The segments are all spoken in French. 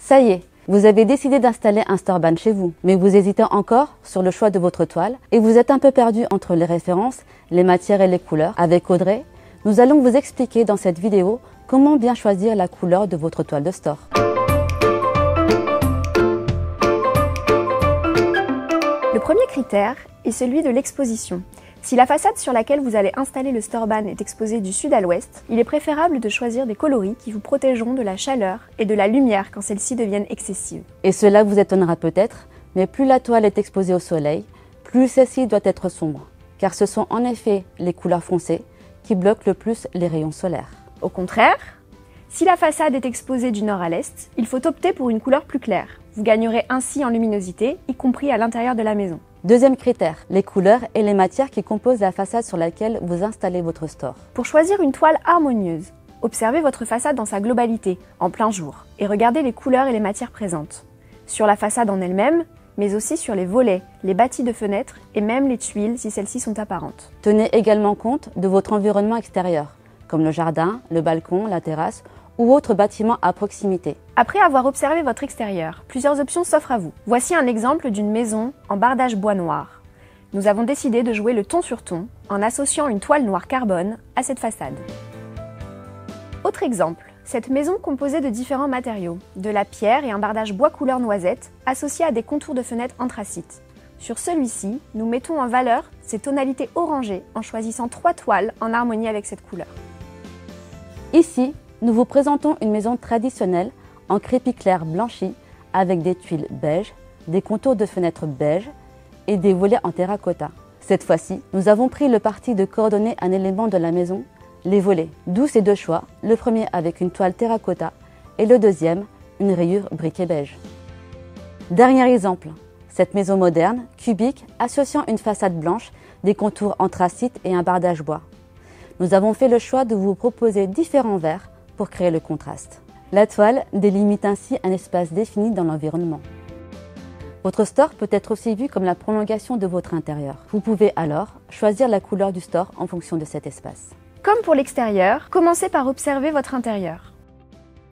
Ça y est, vous avez décidé d'installer un Storban chez vous, mais vous hésitez encore sur le choix de votre toile et vous êtes un peu perdu entre les références, les matières et les couleurs. Avec Audrey, nous allons vous expliquer dans cette vidéo comment bien choisir la couleur de votre toile de store. Le premier critère est celui de l'exposition. Si la façade sur laquelle vous allez installer le Storban est exposée du sud à l'ouest, il est préférable de choisir des coloris qui vous protégeront de la chaleur et de la lumière quand celles-ci deviennent excessives. Et cela vous étonnera peut-être, mais plus la toile est exposée au soleil, plus celle-ci doit être sombre, car ce sont en effet les couleurs foncées qui bloquent le plus les rayons solaires. Au contraire, si la façade est exposée du nord à l'est, il faut opter pour une couleur plus claire. Vous gagnerez ainsi en luminosité, y compris à l'intérieur de la maison. Deuxième critère, les couleurs et les matières qui composent la façade sur laquelle vous installez votre store. Pour choisir une toile harmonieuse, observez votre façade dans sa globalité, en plein jour, et regardez les couleurs et les matières présentes. Sur la façade en elle-même, mais aussi sur les volets, les bâtis de fenêtres et même les tuiles si celles-ci sont apparentes. Tenez également compte de votre environnement extérieur, comme le jardin, le balcon, la terrasse ou autres bâtiments à proximité. Après avoir observé votre extérieur, plusieurs options s'offrent à vous. Voici un exemple d'une maison en bardage bois noir. Nous avons décidé de jouer le ton sur ton en associant une toile noire carbone à cette façade. Autre exemple, cette maison composée de différents matériaux, de la pierre et un bardage bois couleur noisette associé à des contours de fenêtres anthracite. Sur celui-ci, nous mettons en valeur ces tonalités orangées en choisissant 3 toiles en harmonie avec cette couleur. Ici, nous vous présentons une maison traditionnelle en crépi clair blanchi avec des tuiles beige, des contours de fenêtres beige et des volets en terracotta. Cette fois-ci, nous avons pris le parti de coordonner un élément de la maison, les volets, d'où ces deux choix, le premier avec une toile terracotta et le deuxième, une rayure briquet beige. Dernier exemple, cette maison moderne, cubique, associant une façade blanche, des contours anthracite et un bardage bois. Nous avons fait le choix de vous proposer différents verres pour créer le contraste. La toile délimite ainsi un espace défini dans l'environnement. Votre store peut être aussi vu comme la prolongation de votre intérieur. Vous pouvez alors choisir la couleur du store en fonction de cet espace. Comme pour l'extérieur, commencez par observer votre intérieur.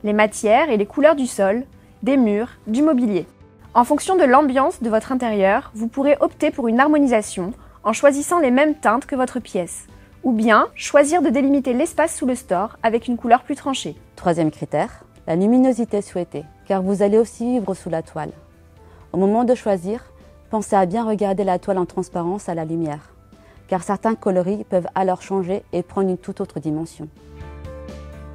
Les matières et les couleurs du sol, des murs, du mobilier. En fonction de l'ambiance de votre intérieur, vous pourrez opter pour une harmonisation en choisissant les mêmes teintes que votre pièce. Ou bien choisir de délimiter l'espace sous le store avec une couleur plus tranchée. Troisième critère, la luminosité souhaitée, car vous allez aussi vivre sous la toile. Au moment de choisir, pensez à bien regarder la toile en transparence à la lumière, car certains coloris peuvent alors changer et prendre une toute autre dimension.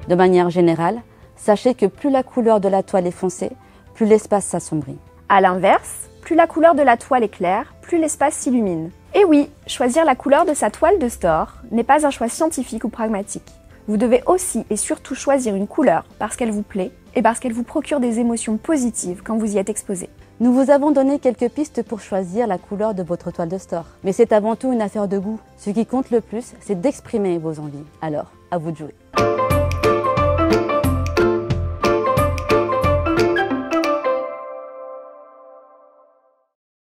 De manière générale, sachez que plus la couleur de la toile est foncée, plus l'espace s'assombrit. A l'inverse, plus la couleur de la toile est claire, plus l'espace s'illumine. Et oui, choisir la couleur de sa toile de store n'est pas un choix scientifique ou pragmatique. Vous devez aussi et surtout choisir une couleur parce qu'elle vous plaît et parce qu'elle vous procure des émotions positives quand vous y êtes exposé. Nous vous avons donné quelques pistes pour choisir la couleur de votre toile de store. Mais c'est avant tout une affaire de goût. Ce qui compte le plus, c'est d'exprimer vos envies. Alors, à vous de jouer.